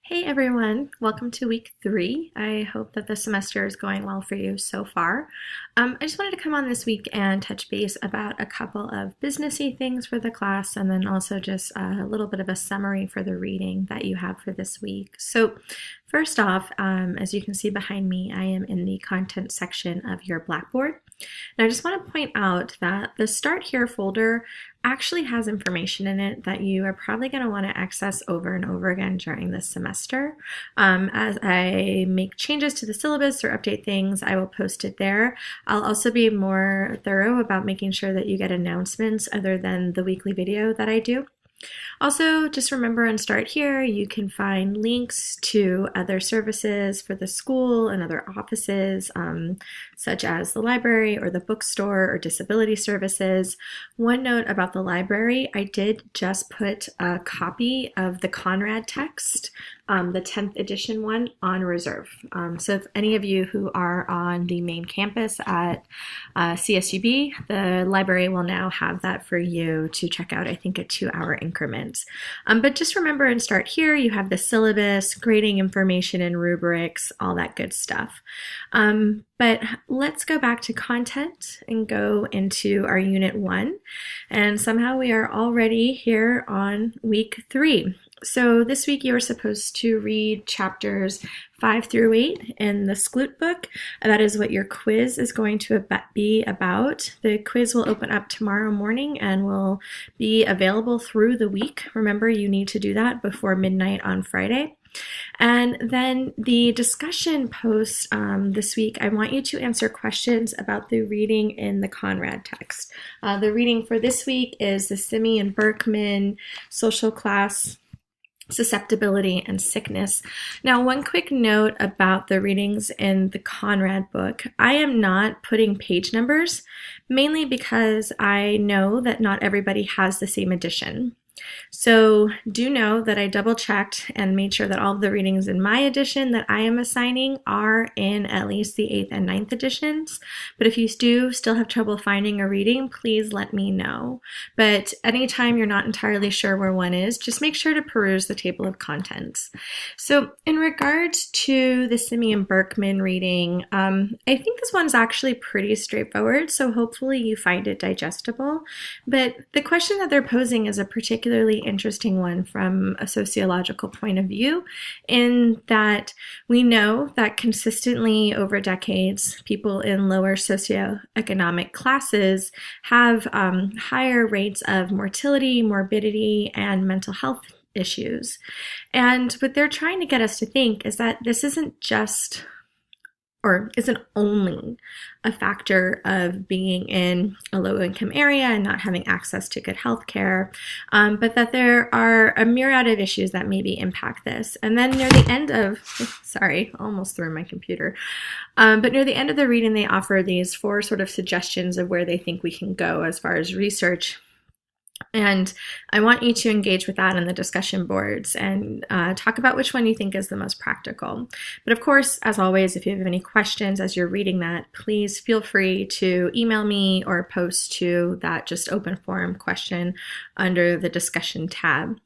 Hey everyone, welcome to week 3. I hope that the semester is going well for you so far. I just wanted to come on this week and touch base about a couple of businessy things for the class and then also just a little bit of a summary for the reading that you have for this week. So first off, as you can see behind me, I am in the content section of your Blackboard. And I just want to point out that the Start Here folder actually has information in it that you are probably going to want to access over and over again during this semester. As I make changes to the syllabus or update things, I will post it there. I'll also be more thorough about making sure that you get announcements other than the weekly video that I do. Also, just remember and Start Here, you can find links to other services for the school and other offices, such as the library or the bookstore or disability services. One note about the library, I did just put a copy of the Conrad text, the 10th edition one, on reserve. So if any of you who are on the main campus at CSUB, the library will now have that for you to check out, I think, at 2-hour increments. But just remember and Start Here, you have the syllabus, grading information and rubrics, all that good stuff. But let's go back to content and go into our Unit 1. And somehow we are already here on week 3. So this week you are supposed to read chapters 5 through 8 in the Skloot book. That is what your quiz is going to be about. The quiz will open up tomorrow morning and will be available through the week. Remember, you need to do that before midnight on Friday. And then the discussion post this week, I want you to answer questions about the reading in the Conrad text. The reading for this week is the Simeon Berkman Social Class, Susceptibility and Sickness. Now, one quick note about the readings in the Conrad book. I am not putting page numbers, mainly because I know that not everybody has the same edition. So do know that I double checked and made sure that all of the readings in my edition that I am assigning are in at least the 8th and 9th editions. But if you do still have trouble finding a reading, please let me know. But anytime you're not entirely sure where one is, just make sure to peruse the table of contents. So in regards to the Simeon Berkman reading, I think this one's actually pretty straightforward, so hopefully you find it digestible. But the question that they're posing is a particularly interesting one from a sociological point of view, in that we know that consistently over decades, people in lower socioeconomic classes have higher rates of mortality, morbidity, and mental health issues. And what they're trying to get us to think is that this isn't just or isn't only a factor of being in a low-income area and not having access to good health care, but that there are a myriad of issues that maybe impact this. And then near the end of, sorry, almost threw my computer, but near the end of the reading, they offer these 4 sort of suggestions of where they think we can go as far as research. And I want you to engage with that in the discussion boards and talk about which one you think is the most practical. But of course, as always, if you have any questions as you're reading that, please feel free to email me or post to that just open forum question under the discussion tab.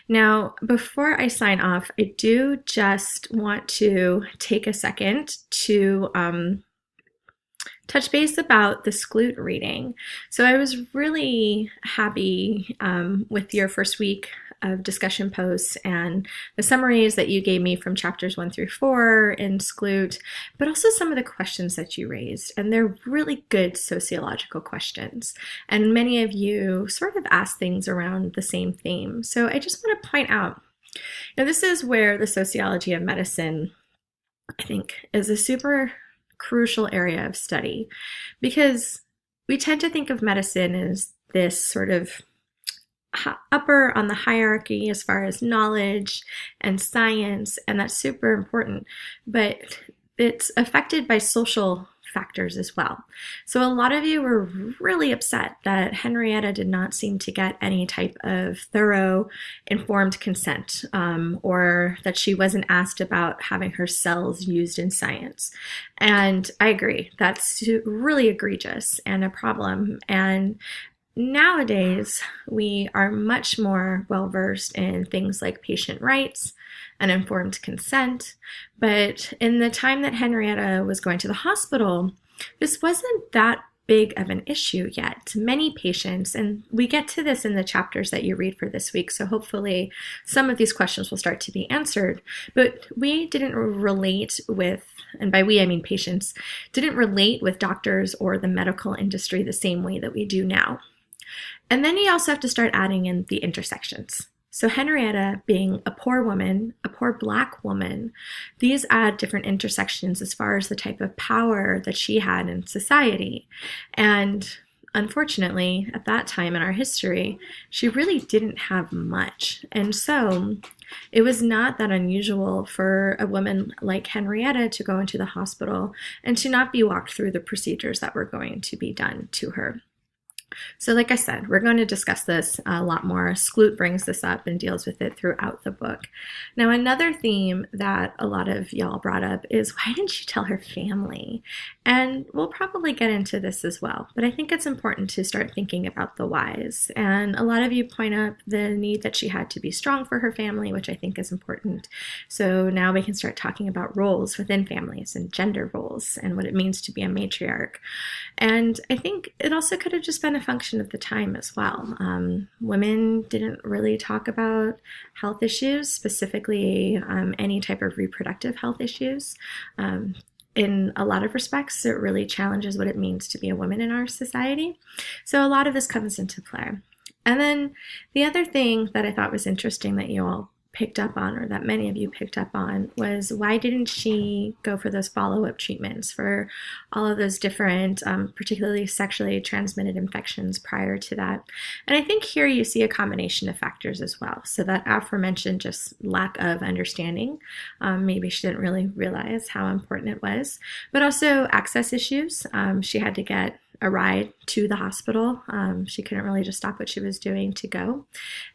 Now, before I sign off, I do just want to take a second to touch base about the Skloot reading. So I was really happy with your first week of discussion posts and the summaries that you gave me from chapters 1 through 4 in Skloot, but also some of the questions that you raised. And they're really good sociological questions. And many of you sort of asked things around the same theme. So I just want to point out, this is where the sociology of medicine, I think, is a super crucial area of study, because we tend to think of medicine as this sort of upper on the hierarchy as far as knowledge and science, and that's super important, but it's affected by social factors as well. So a lot of you were really upset that Henrietta did not seem to get any type of thorough, informed consent, or that she wasn't asked about having her cells used in science. And I agree, that's really egregious and a problem. And nowadays, we are much more well-versed in things like patient rights and informed consent. But in the time that Henrietta was going to the hospital, this wasn't that big of an issue yet. Many patients, and we get to this in the chapters that you read for this week, so hopefully some of these questions will start to be answered, but we didn't relate with, and by we I mean patients, didn't relate with doctors or the medical industry the same way that we do now. And then you also have to start adding in the intersections. So Henrietta being a poor woman, a poor Black woman, these add different intersections as far as the type of power that she had in society. And unfortunately, at that time in our history, she really didn't have much. And so it was not that unusual for a woman like Henrietta to go into the hospital and to not be walked through the procedures that were going to be done to her. So like I said, we're going to discuss this a lot more. Skloot brings this up and deals with it throughout the book. Now, another theme that a lot of y'all brought up is, why didn't she tell her family? And we'll probably get into this as well, but I think it's important to start thinking about the whys. And a lot of you point up the need that she had to be strong for her family, which I think is important. So now we can start talking about roles within families and gender roles and what it means to be a matriarch. And I think it also could have just been a function of the time as well. Women didn't really talk about health issues, specifically any type of reproductive health issues. In a lot of respects, it really challenges what it means to be a woman in our society. So a lot of this comes into play. And then the other thing that I thought was interesting that you all picked up on, or that many of you picked up on, was why didn't she go for those follow-up treatments for all of those different, particularly sexually transmitted infections prior to that? And I think here you see a combination of factors as well. So that aforementioned just lack of understanding, maybe she didn't really realize how important it was, but also access issues. She had to get a ride to the hospital. She couldn't really just stop what she was doing to go,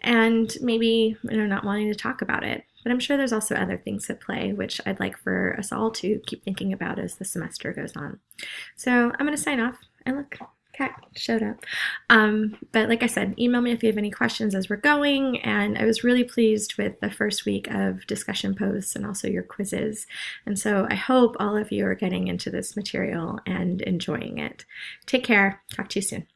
and maybe not wanting to talk about it. But I'm sure there's also other things at play, which I'd like for us all to keep thinking about as the semester goes on. So I'm going to sign off, and look, Cat showed up. But like I said, email me if you have any questions as we're going, and I was really pleased with the first week of discussion posts and also your quizzes. And so I hope all of you are getting into this material and enjoying it. Take care. Talk to you soon.